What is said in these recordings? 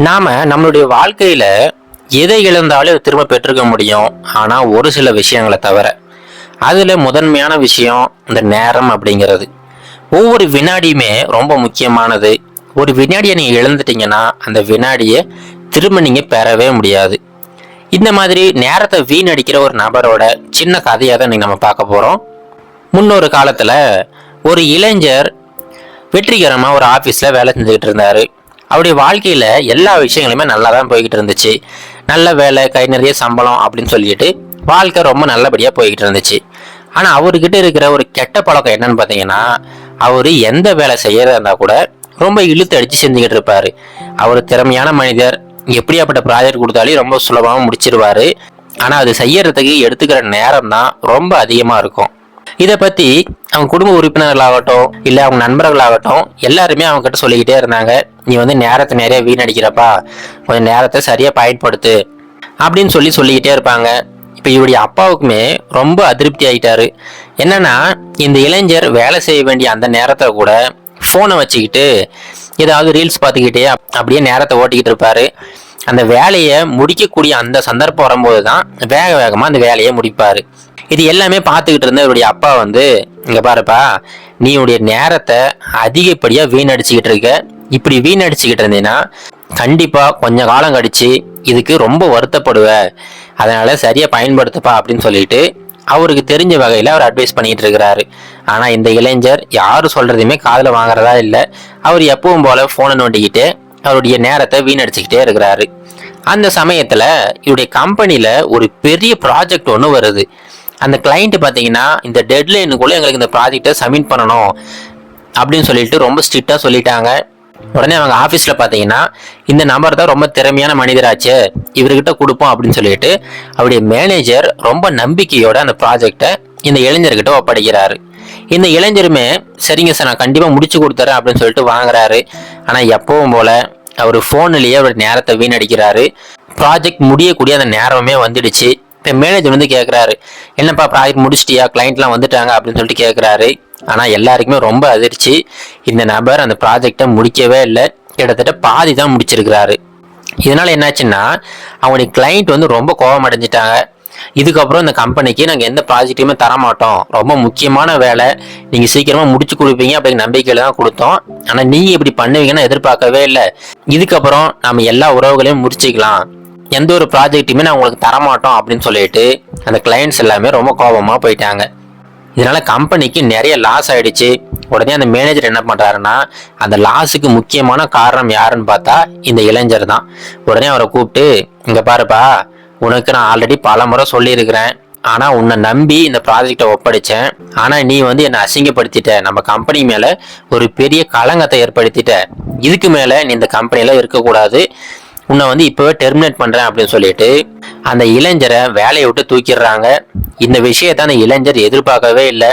நாம நம்மளுடைய வாழ்க்கையில எதை இழந்தாலும் திரும்ப பெற்றுக்க முடியும். ஆனா ஒரு சில விஷயங்களை தவிர. அதுல முதன்மையான விஷயம் இந்த நேரம் அப்படிங்கிறது. ஒவ்வொரு வினாடியுமே ரொம்ப முக்கியமானது. ஒரு வினாடியை நீங்க இழந்துட்டீங்கன்னா அந்த வினாடியை திரும்ப நீங்க பெறவே முடியாது. இந்த மாதிரி நேரத்தை வீணடிக்கிற ஒரு நபரோட சின்ன கதையை தான் நீங்க நம்ம பார்க்க போறோம். முன்னொரு காலத்துல ஒரு இளைஞர் வெற்றிகரமா ஒரு ஆபீஸ்ல வேலை செஞ்சுக்கிட்டு இருந்தாரு. அவருடைய வாழ்க்கையில எல்லா விஷயங்களுமே நல்லா தான் போய்கிட்டு இருந்துச்சு. நல்ல வேலை, கை நிறைய சம்பளம் அப்படின்னு சொல்லிட்டு வாழ்க்கை ரொம்ப நல்லபடியா போய்கிட்டு இருந்துச்சு. ஆனா அவர்கிட்ட இருக்கிற ஒரு கெட்ட பழக்கம் என்னன்னு பாத்தீங்கன்னா, அவரு எந்த வேலை செய்யறதா இருந்தா கூட ரொம்ப இழுத்து அடிச்சு செஞ்சுக்கிட்டு இருப்பாரு. அவர் திறமையான மனிதர், எப்படியாப்பட்ட ப்ராஜெக்ட் கொடுத்தாலும் ரொம்ப சுலபமா முடிச்சிருவாரு. ஆனா அது செய்யறதுக்கு எடுத்துக்கிற நேரம் தான் ரொம்ப அதிகமா இருக்கும். இதை பத்தி அவங்க குடும்ப உறுப்பினர்களாகட்டும் இல்ல அவங்க நண்பர்களாகட்டும் எல்லாருமே அவங்க கிட்ட சொல்லிக்கிட்டே இருந்தாங்க. நீ நேரத்தை நிறைய வீணடிக்கிறப்பா, கொஞ்சம் நேரத்தை சரியா பயன்படுத்து அப்படின்னு சொல்லிக்கிட்டே இருப்பாங்க. இப்ப இவருடைய அப்பாவுக்குமே ரொம்ப அதிருப்தி ஆயிட்டாரு. என்னன்னா, இந்த இளைஞர் வேலை செய்ய வேண்டிய அந்த நேரத்தை கூட போனை வச்சுக்கிட்டு ஏதாவது ரீல்ஸ் பார்த்துக்கிட்டே அப்படியே நேரத்தை ஓட்டிக்கிட்டு இருப்பாரு. அந்த வேலையை முடிக்கக்கூடிய அந்த சந்தர்ப்பம் வரும்போது தான் வேக வேகமா அந்த வேலையை முடிப்பாரு. இது எல்லாமே பார்த்துக்கிட்டு இருந்த இவருடைய அப்பா இங்க பாருப்பா, நீ உடைய நேரத்தை அதிகப்படியா வீணடிச்சுக்கிட்டு இருக்க. இப்படி வீணடிச்சுக்கிட்டு இருந்தீங்கன்னா கண்டிப்பா கொஞ்ச காலம் கழிச்சு இதுக்கு ரொம்ப வருத்தப்படுவ. அதனால சரியா பயன்படுத்தப்பா அப்படின்னு சொல்லிட்டு அவருக்கு தெரிஞ்ச வகையில அவர் அட்வைஸ் பண்ணிட்டு இருக்கிறாரு. ஆனா இந்த இளைஞர் யாரும் சொல்றதையுமே காதுல வாங்குறதா இல்லை. அவர் எப்பவும் போல போனை நோண்டிக்கிட்டு அவருடைய நேரத்தை வீணடிச்சுக்கிட்டே இருக்கிறாரு. அந்த சமயத்துல இவருடைய கம்பெனில ஒரு பெரிய ப்ராஜெக்ட் ஒன்று வருது. அந்த கிளைண்ட் பார்த்தீங்கன்னா இந்த டெட்லைனுக்குள்ள எங்களுக்கு இந்த ப்ராஜெக்டை சப்மிட் பண்ணணும் அப்படின்னு சொல்லிட்டு ரொம்ப ஸ்ட்ரிக்டா சொல்லிட்டாங்க. உடனே அவங்க ஆஃபீஸ்ல பார்த்தீங்கன்னா இந்த நபர் தான் ரொம்ப திறமையான மனிதராச்சு, இவர்கிட்ட கொடுப்போம் அப்படின்னு சொல்லிட்டு அவருடைய மேனேஜர் ரொம்ப நம்பிக்கையோட அந்த ப்ராஜெக்டை இந்த இளைஞர்கிட்ட ஒப்படைக்கிறாரு. இந்த இளைஞருமே சரிங்க சார், நான் கண்டிப்பா முடிச்சு கொடுத்துறேன் அப்படின்னு சொல்லிட்டு வாங்குறாரு. ஆனா எப்பவும் போல அவர் போன்லயே அவருடைய நேரத்தை வீணடிக்கிறாரு. ப்ராஜெக்ட் முடியக்கூடிய அந்த நேரமே வந்துடுச்சு. இப்போ மேனேஜர் கேட்குறாரு, என்னப்பா ப்ராஜெக்ட் முடிச்சிட்டியா, கிளைண்ட்லாம் வந்துட்டாங்க அப்படின்னு சொல்லிட்டு கேட்குறாரு. ஆனால் எல்லாருக்குமே ரொம்ப அதிர்ச்சி. இந்த நபர் அந்த ப்ராஜெக்டை முடிக்கவே இல்லை, கிட்டத்தட்ட பாதி தான் முடிச்சிருக்கிறாரு. இதனால என்னாச்சுன்னா அவங்களுடைய கிளைண்ட் ரொம்ப கோபம் அடைஞ்சிட்டாங்க. இதுக்கப்புறம் இந்த கம்பெனிக்கு நாங்கள் எந்த ப்ராஜெக்டையுமே தரமாட்டோம், ரொம்ப முக்கியமான வேலை, நீங்கள் சீக்கிரமாக முடிச்சு கொடுப்பீங்க அப்படிங்கிற நம்பிக்கையில தான் கொடுத்தோம். ஆனால் நீங்கள் இப்படி பண்ணுவீங்கன்னு எதிர்பார்க்கவே இல்லை. இதுக்கப்புறம் நம்ம எல்லா உறவுகளையும் முடிச்சுக்கலாம், எந்த ஒரு ப்ராஜெக்டையுமே நான் உங்களுக்கு தரமாட்டோம் அப்படின்னு சொல்லிட்டு அந்த கிளைண்ட்ஸ் எல்லாமே ரொம்ப கோபமா போயிட்டாங்க. இதனால கம்பெனிக்கு நிறைய லாஸ் ஆயிடுச்சு. உடனே அந்த மேனேஜர் என்ன பண்றாருன்னா, அந்த லாஸுக்கு முக்கியமான காரணம் யாருன்னு பார்த்தா இந்த இளைஞர் தான். உடனே அவரை கூப்பிட்டு, இங்க பாருப்பா, உனக்கு நான் ஆல்ரெடி பல முறை சொல்லியிருக்கிறேன், ஆனா உன்னை நம்பி இந்த ப்ராஜெக்டை ஒப்படைச்சேன். ஆனா நீ என்னை அசிங்கப்படுத்திட்ட, நம்ம கம்பெனி மேல ஒரு பெரிய களங்கத்தை ஏற்படுத்திட்ட. இதுக்கு மேல நீ இந்த கம்பெனில இருக்கக்கூடாது, உன்னை இப்பவே டெர்மினேட் பண்றேன் அப்படின்னு சொல்லிட்டு அந்த இளைஞரை வேலையை விட்டு தூக்கிடுறாங்க. இந்த விஷயத்த அந்த இளைஞர் எதிர்பார்க்கவே இல்லை.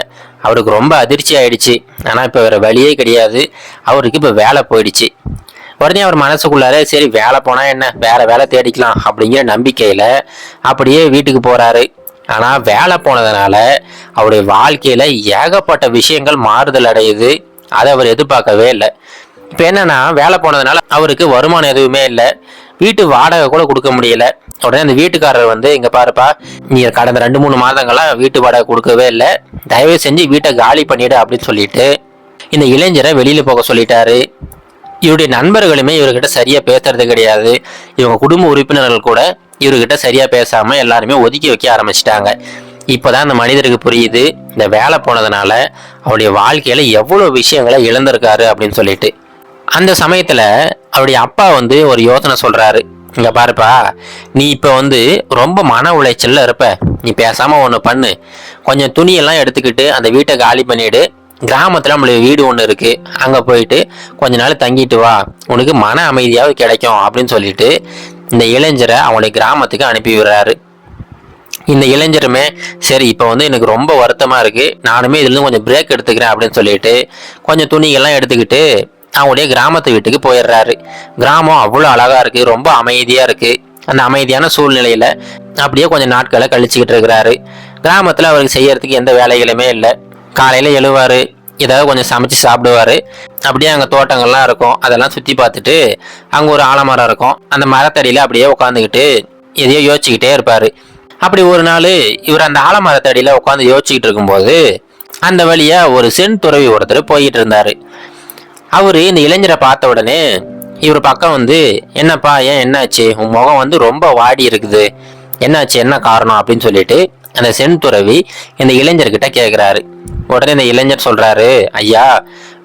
அவருக்கு ரொம்ப அதிர்ச்சி ஆயிடுச்சு. ஆனா இப்ப வேற வழியே கிடையாது, அவருக்கு இப்ப வேலை போயிடுச்சு. உடனே அவர் மனசுக்குள்ளார சரி வேலை போனா என்ன, வேற வேலை தேடிக்கலாம் அப்படிங்கிற நம்பிக்கையில அப்படியே வீட்டுக்கு போறாரு. ஆனா வேலை போனதுனால அவருடைய வாழ்க்கையில ஏகப்பட்ட விஷயங்கள் மாறுதல் அடையுது. அதை அவர் எதிர்பார்க்கவே இல்லை. இப்ப என்னன்னா, வேலை போனதுனால அவருக்கு வருமானம் எதுவுமே இல்லை, வீட்டு வாடகை கூட கொடுக்க முடியல. உடனே அந்த வீட்டுக்காரர் இங்க பாருப்பா, நீ கடந்த 2-3 மாதங்களா வீட்டு வாடகை கொடுக்கவே இல்லை, தயவு செஞ்சு வீட்டை காலி பண்ணிடு அப்படின்னு சொல்லிட்டு இந்த இளைஞரை வெளியில போக சொல்லிட்டாரு. இவருடைய நண்பர்களுமே இவர்கிட்ட சரியா பேசுறது கிடையாது. இவங்க குடும்ப உறுப்பினர்கள் கூட இவர்கிட்ட சரியா பேசாம எல்லாருமே ஒதுக்கி வைக்க ஆரம்பிச்சிட்டாங்க. இப்பதான் அந்த மனிதருக்கு புரியுது, இந்த வேலை போனதுனால அவருடைய வாழ்க்கையில எவ்வளவு விஷயங்களை இழந்திருக்காரு அப்படின்னு சொல்லிட்டு. அந்த சமயத்துல அவருடைய அப்பா ஒரு யோசனை சொல்றாரு, இங்க பாருப்பா, நீ இப்ப ரொம்ப மன உளைச்சல்ல இருப்ப, நீ பேசாம ஒண்ணு பண்ணு, கொஞ்சம் துணியெல்லாம் எடுத்துக்கிட்டு அந்த வீட்டை காலி பண்ணிடு, கிராமத்துல நம்மளுடைய வீடு ஒண்ணு இருக்கு, அங்க போயிட்டு கொஞ்ச நாள் தங்கிட்டு வா, உனக்கு மன அமைதியாவது கிடைக்கும் அப்படின்னு சொல்லிட்டு இந்த இளைஞரை அவனுடைய கிராமத்துக்கு அனுப்பி விடுறாரு. இந்த இளைஞருமே சரி இப்ப எனக்கு ரொம்ப வருத்தமா இருக்கு, நானுமே இதுல இருந்து கொஞ்சம் பிரேக் எடுத்துக்கிறேன் அப்படின்னு சொல்லிட்டு கொஞ்சம் துணிகள்லாம் எடுத்துக்கிட்டு அவங்களுடைய கிராமத்து வீட்டுக்கு போயிடுறாரு. கிராமம் அவ்வளோ அழகா இருக்கு, ரொம்ப அமைதியா இருக்கு. அந்த அமைதியான சூழ்நிலையில அப்படியே கொஞ்சம் நாட்களை கழிச்சுக்கிட்டு இருக்கிறாரு. கிராமத்துல அவருக்கு செய்யறதுக்கு எந்த வேலைகளுமே இல்லை. காலையில எழுவாரு, ஏதாவது கொஞ்சம் சமைச்சு சாப்பிடுவார். அப்படியே அங்கே தோட்டங்கள்லாம் இருக்கும், அதெல்லாம் சுற்றி பார்த்துட்டு அங்கே ஒரு ஆலமரம் இருக்கும், அந்த மரத்தடியில் அப்படியே உட்காந்துக்கிட்டு எதையோ யோசிச்சுக்கிட்டே இருப்பார். அப்படி ஒரு நாள் இவர் அந்த ஆலமரத்தடியில் உட்காந்து யோசிச்சுக்கிட்டு இருக்கும்போது அந்த வழியா ஒரு சென் துறவி ஒருத்தர் போய்கிட்டு இருந்தாரு. அவரு இந்த இளைஞரை பார்த்த உடனே இவர் பக்கம் வந்து, என்னப்பா ஏன் என்னாச்சு, உன் முகம் வந்து ரொம்ப வாடி இருக்குது, என்னாச்சு என்ன காரணம் அப்படின்னு சொல்லிட்டு அந்த சென் துறவி இந்த இளைஞர்கிட்ட கேட்குறாரு. உடனே இந்த இளைஞர் சொல்றாரு, ஐயா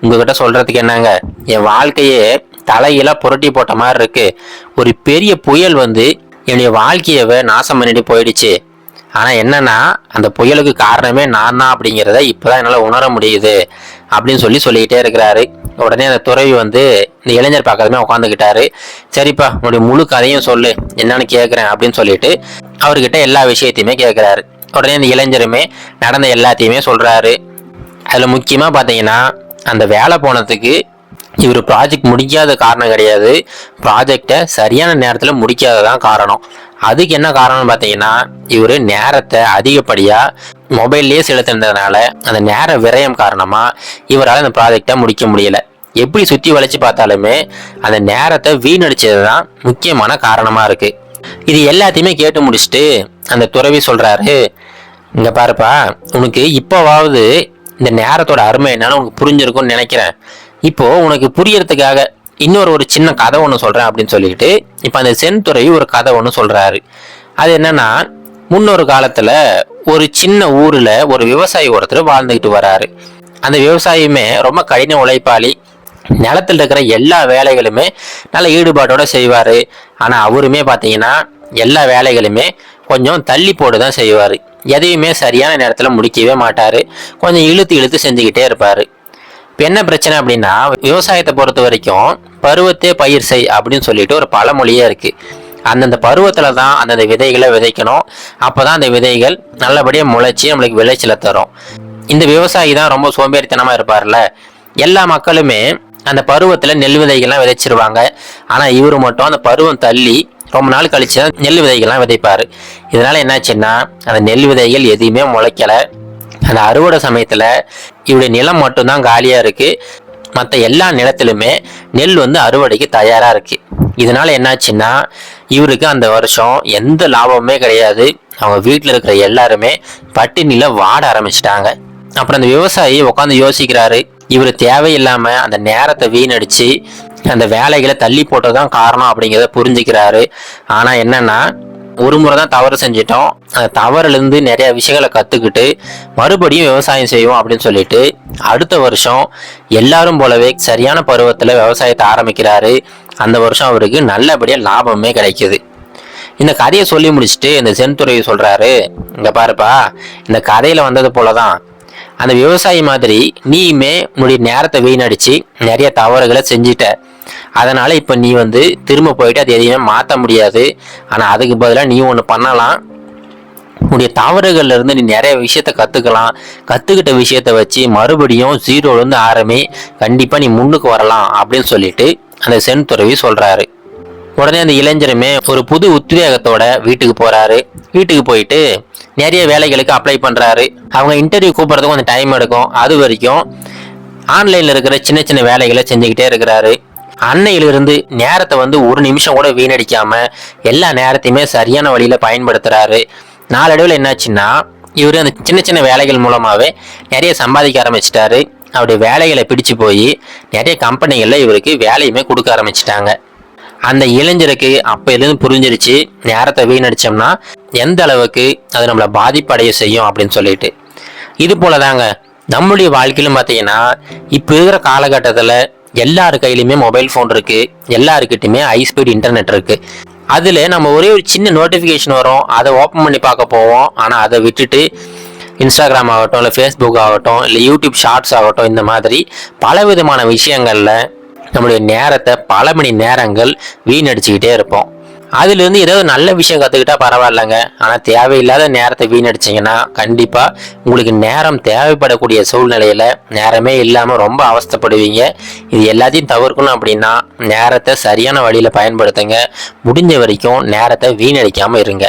உங்ககிட்ட சொல்றதுக்கு என்னங்க, என் வாழ்க்கையே தலையில புரட்டி போட்ட மாதிரி இருக்கு. ஒரு பெரிய புயல் வந்து என்னுடைய வாழ்க்கையவே நாசம் பண்ணிட்டு போயிடுச்சு. ஆனா என்னன்னா அந்த புயலுக்கு காரணமே நான் தான் அப்படிங்கிறத இப்பதான் என்னால உணர முடியுது அப்படின்னு சொல்லிக்கிட்டே இருக்கிறாரு. உடனே அந்த துறவி வந்து இந்த இளைஞர் பக்கத்துமே உட்காந்துக்கிட்டாரு. சரிப்பா உன்னுடைய முழு கதையும் சொல்லு, என்னன்னு கேட்குறேன் அப்படின்னு சொல்லிட்டு அவர்கிட்ட எல்லா விஷயத்தையுமே கேட்குறாரு. உடனே இந்த இளைஞருமே நடந்த எல்லாத்தையுமே சொல்றாரு. அதுல முக்கியமா பாத்தீங்கன்னா அந்த வேலை போனதுக்கு இவர் ப்ராஜெக்ட் முடிக்காத காரணம் கிடையாது, ப்ராஜெக்டை சரியான நேரத்தில் முடிக்காததான் காரணம். அதுக்கு என்ன காரணம்னு பார்த்தீங்கன்னா இவர் நேரத்தை அதிகப்படியாக மொபைல்லேயே செலுத்தினதுனால அந்த நேர விரயம் காரணமாக இவரால் அந்த ப்ராஜெக்டை முடிக்க முடியல. எப்படி சுற்றி வளைச்சு பார்த்தாலுமே அந்த நேரத்தை வீணடிச்சது தான் முக்கியமான காரணமாக இருக்குது. இது எல்லாத்தையுமே கேட்டு முடிச்சுட்டு அந்த துறவி சொல்கிறாரு, இங்கே பாருப்பா, உனக்கு இப்போவாவது இந்த நேரத்தோட அருமை என்னன்னு உனக்கு புரிஞ்சிருக்கும்னு நினைக்கிறேன். இப்போ உனக்கு புரியறதுக்காக ஒரு சின்ன கதை ஒன்று சொல்றேன் அப்படின்னு சொல்லிட்டு இப்போ அந்த சென் துறவி ஒரு கதை ஒன்று சொல்றாரு. அது என்னன்னா, முன்னொரு காலத்துல ஒரு சின்ன ஊர்ல ஒரு விவசாயி ஒருத்தர் வாழ்ந்துகிட்டு வராரு. அந்த விவசாயியுமே ரொம்ப கடின உழைப்பாளி, நிலத்தில் இருக்கிற எல்லா வேலைகளுமே நல்ல ஈடுபாட்டோட செய்வாரு. ஆனா அவருமே பாத்தீங்கன்னா எல்லா வேலைகளுமே கொஞ்சம் தள்ளி போட்டு தான் செய்வாரு. எதையுமே சரியான நேரத்துல முடிக்கவே மாட்டாரு, கொஞ்சம் இழுத்து இழுத்து செஞ்சுக்கிட்டே இருப்பாரு. இப்போ என்ன பிரச்சனை அப்படின்னா, விவசாயத்தை பொறுத்த வரைக்கும் பருவத்தே பயிர் செய் அப்படின்னு சொல்லிட்டு ஒரு பழமொழியே இருக்கு. அந்தந்த பருவத்துல தான் அந்தந்த விதைகளை விதைக்கணும், அப்போதான் அந்த விதைகள் நல்லபடியாக முளைச்சி நம்மளுக்கு விளைச்சலை தரும். இந்த விவசாயி தான் ரொம்ப சோம்பேறித்தனமா இருப்பார்ல. எல்லா மக்களுமே அந்த பருவத்துல நெல் விதைகள்லாம் விதைச்சிருவாங்க. ஆனா இவரு மட்டும் அந்த பருவம் தள்ளி ரொம்ப நாள் கழிச்சு தான் நெல் விதைகள்லாம் விதைப்பாரு. இதனால என்னாச்சுன்னா அந்த நெல் விதைகள் எதையுமே முளைக்கல. அந்த அறுவடை சமயத்துல இவருடைய நிலம் மட்டும்தான் காலியா இருக்கு, மற்ற எல்லா நிலத்திலுமே நெல் வந்து அறுவடைக்கு தயாரா இருக்கு. இதனால என்னாச்சுன்னா இவருக்கு அந்த வருஷம் எந்த லாபமுமே கிடையாது. அவங்க வீட்டில் இருக்கிற எல்லாருமே பட்டினியில வாட ஆரம்பிச்சிட்டாங்க. அப்புறம் அந்த விவசாயி உட்காந்து யோசிக்கிறாரு, இவர் தேவையில்லாம அந்த நேரத்தை வீணடிச்சு அந்த வேலைகளை தள்ளி போட்டதான் காரணம் அப்படிங்கிறத புரிஞ்சுக்கிறாரு. ஆனா என்னன்னா, ஒரு முறை தான் தவறு செஞ்சிட்டோம், அந்த தவறுலேருந்து நிறைய விஷயங்களை கற்றுக்கிட்டு மறுபடியும் விவசாயம் செய்வோம் அப்படின்னு சொல்லிட்டு அடுத்த வருஷம் எல்லாரும் போலவே சரியான பருவத்தில் விவசாயத்தை ஆரம்பிக்கிறாரு. அந்த வருஷம் அவருக்கு நல்லபடியாக லாபமே கிடைக்குது. இந்த கதையை சொல்லி முடிச்சுட்டு இந்த சென்துறவி சொல்றாரு, இங்க பாருப்பா, இந்த கதையில வந்தது போலதான் அந்த விவசாயி மாதிரி நீயுமே உன்னுடைய நேரத்தை வீணடிச்சு நிறைய தவறுகளை செஞ்சிட்ட. அதனால இப்ப நீ வந்து திரும்ப போயிட்டு அது எதையுமே மாற்ற முடியாது. ஆனா அதுக்கு பதிலாக நீ ஒன்று பண்ணலாம், உன்னுடைய தவறுகள்ல இருந்து நீ நிறைய விஷயத்த கத்துக்கலாம். கத்துக்கிட்ட விஷயத்த வச்சு மறுபடியும் ஜீரோலேருந்து ஆரம்பி கண்டிப்பா நீ முன்னுக்கு வரலாம் அப்படின்னு சொல்லிட்டு அந்த சென் துறவி சொல்றாரு. உடனே அந்த இளைஞருமே ஒரு புது உத்வேகத்தோட வீட்டுக்கு போறாரு. வீட்டுக்கு போயிட்டு நிறைய வேலைகளுக்கு அப்ளை பண்றாரு. அவங்க இன்டர்வியூ கூப்பிட்றதுக்கு கொஞ்சம் டைம் எடுக்கும். அது வரைக்கும் ஆன்லைன்ல இருக்கிற சின்ன சின்ன வேலைகளை செஞ்சுக்கிட்டே இருக்கிறாரு. அன்னையிலிருந்து நேரத்தை வந்து ஒரு நிமிஷம் கூட வீணடிக்காம எல்லா நேரத்தையுமே சரியான வழியில பயன்படுத்துறாரு. நாளடைவில் என்னாச்சுன்னா இவர் அந்த சின்ன சின்ன வேலைகள் மூலமாவே நிறைய சம்பாதிக்க ஆரம்பிச்சிட்டாரு. அவருடைய வேலைகளை பிடிச்சு போய் நிறைய கம்பெனிகள்ல இவருக்கு வேலையுமே கொடுக்க ஆரம்பிச்சிட்டாங்க. அந்த இளைஞருக்கு அப்பையிலிருந்து புரிஞ்சிருச்சு, நேரத்தை வீணடிச்சோம்னா எந்த அளவுக்கு அது நம்மளை பாதிப்படைய செய்யும் அப்படின்னு சொல்லிட்டு. இது போலதாங்க நம்மளுடைய வாழ்க்கையிலும் பார்த்தீங்கன்னா இப்போ இருக்கிற காலகட்டத்தில் எல்லாரு கையிலுமே மொபைல் ஃபோன் இருக்கு, எல்லாருக்கிட்டையுமே ஹை ஸ்பீட் இன்டர்நெட் இருக்கு. அதில் நம்ம ஒரே ஒரு சின்ன நோட்டிஃபிகேஷன் வரும், அதை ஓப்பன் பண்ணி பார்க்க போவோம். ஆனால் அதை விட்டுட்டு இன்ஸ்டாகிராம் ஆகட்டும், இல்லை ஃபேஸ்புக் ஆகட்டும், இல்லை யூடியூப் ஷார்ட்ஸ் ஆகட்டும், இந்த மாதிரி பலவிதமான விஷயங்களில் நம்மளுடைய நேரத்தை பல மணி நேரங்கள் வீணடிச்சுக்கிட்டே இருப்போம். அதுலேருந்து ஏதாவது நல்ல விஷயம் கற்றுக்கிட்டா பரவாயில்லைங்க. ஆனால் தேவையில்லாத நேரத்தை வீணடிச்சிங்கன்னா கண்டிப்பாக உங்களுக்கு நேரம் தேவைப்படக்கூடிய சூழ்நிலையில் நேரமே இல்லாமல் ரொம்ப அவஸ்தைப்படுவீங்க. இது எல்லாத்தையும் தவிர்க்கணும் அப்படின்னா நேரத்தை சரியான வழியில் பயன்படுத்துங்க. முடிஞ்ச வரைக்கும் நேரத்தை வீணடிக்காமல் இருங்க.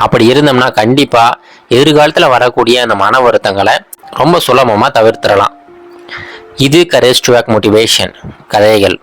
அப்படி இருந்தோம்னா கண்டிப்பாக எதிர்காலத்தில் வரக்கூடிய அந்த மன வருத்தங்களை ரொம்ப சுலபமாக தவிர்த்திடலாம். இது கரேஜ் டு ஆக்ட் மோட்டிவேஷன் கதைகள்.